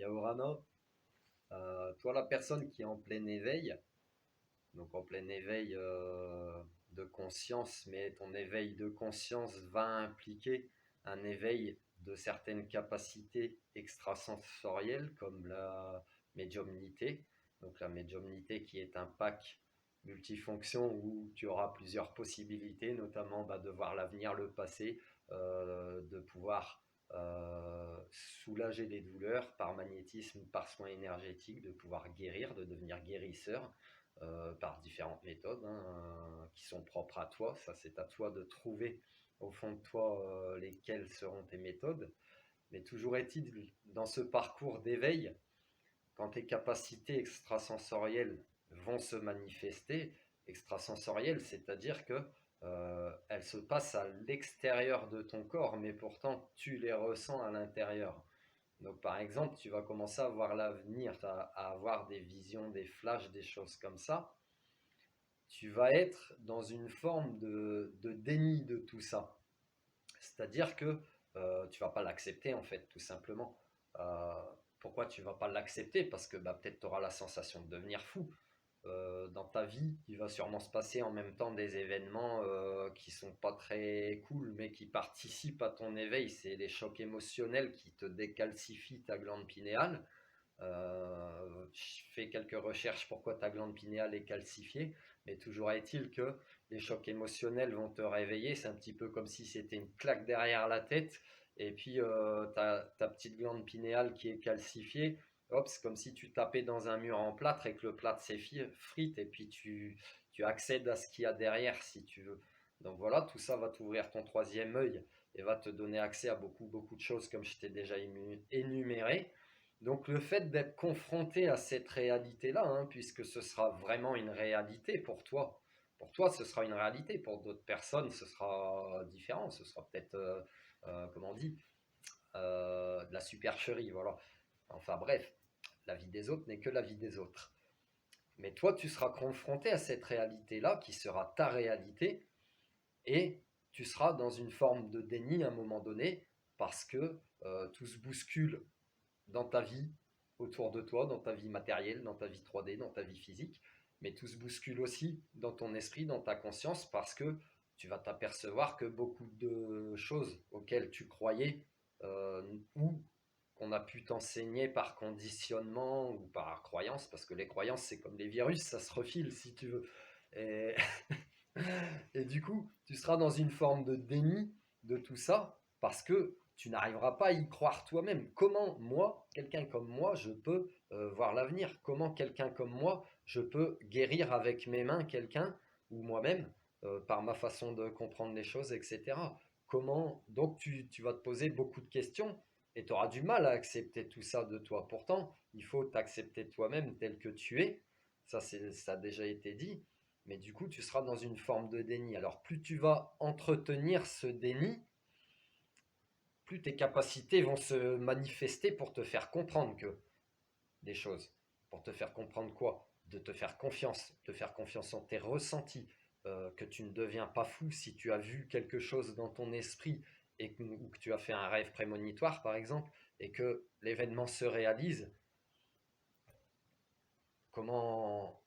Yaorana, toi la personne qui est en plein éveil, donc en plein éveil de conscience, mais ton éveil de conscience va impliquer un éveil de certaines capacités extrasensorielles comme la médiumnité. Donc la médiumnité qui est un pack multifonction où tu auras plusieurs possibilités, notamment de voir l'avenir, le passé, de pouvoir soulager les douleurs par magnétisme, par soins énergétiques, de pouvoir guérir, de devenir guérisseur par différentes méthodes qui sont propres à toi. Ça, c'est à toi de trouver au fond de toi lesquelles seront tes méthodes. Mais toujours est-il, dans ce parcours d'éveil, quand tes capacités extrasensorielles vont se manifester, extrasensorielles, c'est-à-dire que elles se passent à l'extérieur de ton corps, mais pourtant tu les ressens à l'intérieur. Donc par exemple, tu vas commencer à voir l'avenir, à avoir des visions, des flashs, des choses comme ça. Tu vas être dans une forme de déni de tout ça. C'est-à-dire que tu vas pas l'accepter en fait, tout simplement. Euh, Pourquoi tu vas pas l'accepter? Parce que peut-être tu auras la sensation de devenir fou. Dans ta vie, il va sûrement se passer en même temps des événements qui sont pas très cool, mais qui participent à ton éveil. C'est les chocs émotionnels qui te décalcifient ta glande pinéale. Je fais quelques recherches pourquoi ta glande pinéale est calcifiée, mais toujours est-il que les chocs émotionnels vont te réveiller. C'est un petit peu comme si c'était une claque derrière la tête, et puis ta petite glande pinéale qui est calcifiée. Hop, c'est comme si tu tapais dans un mur en plâtre et que le plâtre s'effrite, et puis tu accèdes à ce qu'il y a derrière si tu veux. Donc voilà, tout ça va t'ouvrir ton troisième œil et va te donner accès à beaucoup, beaucoup de choses comme je t'ai déjà énuméré. Donc le fait d'être confronté à cette réalité-là, puisque ce sera vraiment une réalité pour toi ce sera une réalité, pour d'autres personnes ce sera différent, ce sera peut-être, comment on dit, de la supercherie, voilà. Enfin bref, la vie des autres n'est que la vie des autres. Mais toi tu seras confronté à cette réalité-là, qui sera ta réalité, et tu seras dans une forme de déni à un moment donné, parce que tout se bouscule dans ta vie autour de toi, dans ta vie matérielle, dans ta vie 3D, dans ta vie physique, mais tout se bouscule aussi dans ton esprit, dans ta conscience, parce que tu vas t'apercevoir que beaucoup de choses auxquelles tu croyais ou qu'on a pu t'enseigner par conditionnement ou par croyance, parce que les croyances, c'est comme les virus, ça se refile si tu veux. Et, et du coup, tu seras dans une forme de déni de tout ça parce que tu n'arriveras pas à y croire toi-même. Comment moi, quelqu'un comme moi, je peux voir l'avenir? Comment quelqu'un comme moi, je peux guérir avec mes mains quelqu'un ou moi-même par ma façon de comprendre les choses, etc. Comment donc tu vas te poser beaucoup de questions et tu auras du mal à accepter tout ça de toi. Pourtant, il faut t'accepter toi-même tel que tu es. Ça a déjà été dit. Mais du coup, tu seras dans une forme de déni. Alors, plus tu vas entretenir ce déni, plus tes capacités vont se manifester pour te faire comprendre que des choses. Pour te faire comprendre quoi? De te faire confiance en tes ressentis, que tu ne deviens pas fou si tu as vu quelque chose dans ton esprit ou que tu as fait un rêve prémonitoire, par exemple, et que l'événement se réalise. Comment,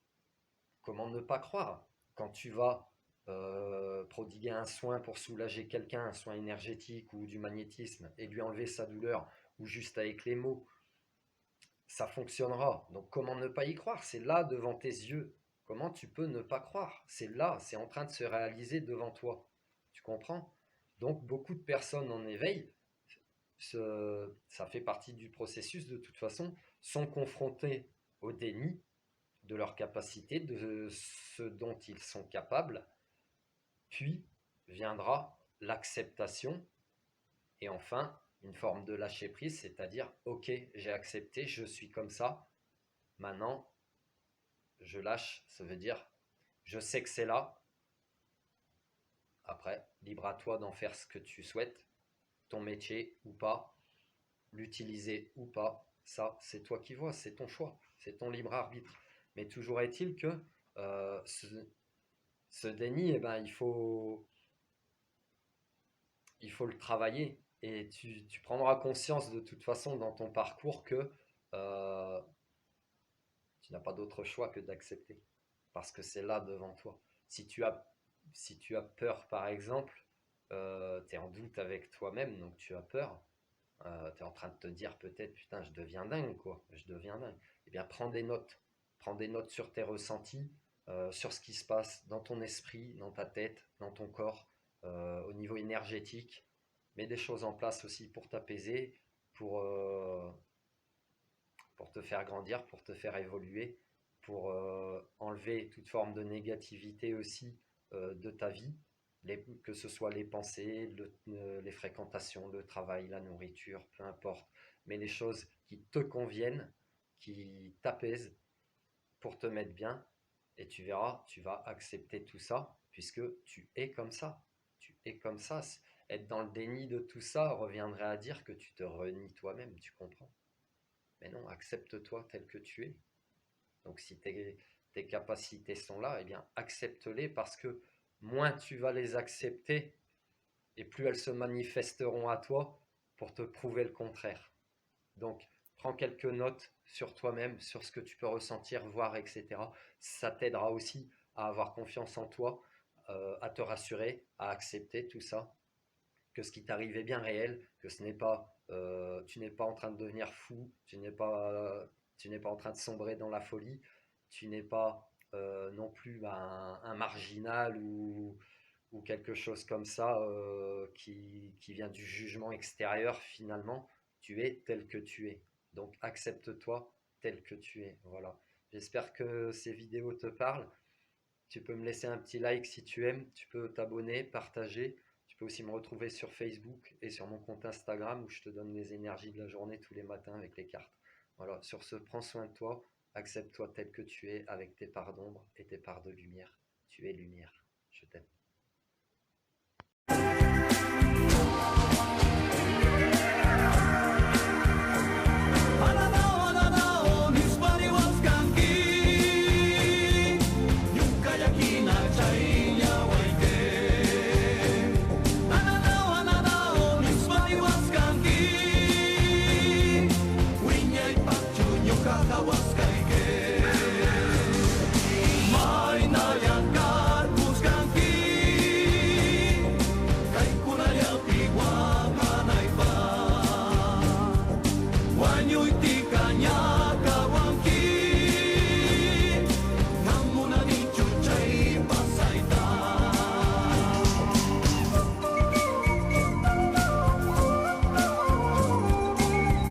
comment ne pas croire quand tu vas prodiguer un soin pour soulager quelqu'un, un soin énergétique ou du magnétisme, et lui enlever sa douleur, ou juste avec les mots, ça fonctionnera. Donc comment ne pas y croire? C'est là devant tes yeux. Comment tu peux ne pas croire? C'est là, c'est en train de se réaliser devant toi. Tu comprends? Donc beaucoup de personnes en éveil, ça fait partie du processus de toute façon, sont confrontées au déni de leur capacité, de ce dont ils sont capables, puis viendra l'acceptation et enfin une forme de lâcher prise, c'est-à-dire ok, j'ai accepté, je suis comme ça, maintenant je lâche, ça veut dire je sais que c'est là, après libre à toi d'en faire ce que tu souhaites, ton métier ou pas, l'utiliser ou pas, ça c'est toi qui vois, c'est ton choix, c'est ton libre arbitre. Mais toujours est-il que euh, ce, ce déni, eh ben, il faut le travailler. Et tu prendras conscience de toute façon dans ton parcours que euh, tu n'as pas d'autre choix que d'accepter. Parce que c'est là devant toi. Si tu as, si tu as peur, par exemple, tu es en doute avec toi-même, donc tu as peur. Tu es en train de te dire peut-être, putain, je deviens dingue, quoi. Je deviens dingue. Eh bien, prends des notes. Prends des notes sur tes ressentis, sur ce qui se passe dans ton esprit, dans ta tête, dans ton corps, au niveau énergétique. Mets des choses en place aussi pour t'apaiser, pour, euh, pour te faire grandir, pour te faire évoluer, pour enlever toute forme de négativité aussi de ta vie, que ce soit les pensées, les fréquentations, le travail, la nourriture, peu importe, mais les choses qui te conviennent, qui t'apaisent pour te mettre bien, et tu verras, tu vas accepter tout ça, puisque tu es comme ça. Tu es comme ça. Être dans le déni de tout ça reviendrait à dire que tu te renies toi-même, tu comprends? Mais non, accepte-toi tel que tu es. Donc si tes capacités sont là, eh bien accepte-les parce que moins tu vas les accepter et plus elles se manifesteront à toi pour te prouver le contraire. Donc prends quelques notes sur toi-même, sur ce que tu peux ressentir, voir, etc. Ça t'aidera aussi à avoir confiance en toi, à te rassurer, à accepter tout ça, que ce qui t'arrive est bien réel, que ce n'est pas, tu n'es pas en train de devenir fou, tu n'es pas en train de sombrer dans la folie, tu n'es pas non plus un marginal ou quelque chose comme ça qui vient du jugement extérieur finalement. Tu es tel que tu es. Donc accepte-toi tel que tu es. Voilà. J'espère que ces vidéos te parlent. Tu peux me laisser un petit like si tu aimes, tu peux t'abonner, partager. Tu peux aussi me retrouver sur Facebook et sur mon compte Instagram où je te donne les énergies de la journée tous les matins avec les cartes. Voilà, sur ce, prends soin de toi, accepte-toi tel que tu es avec tes parts d'ombre et tes parts de lumière. Tu es lumière. Je t'aime.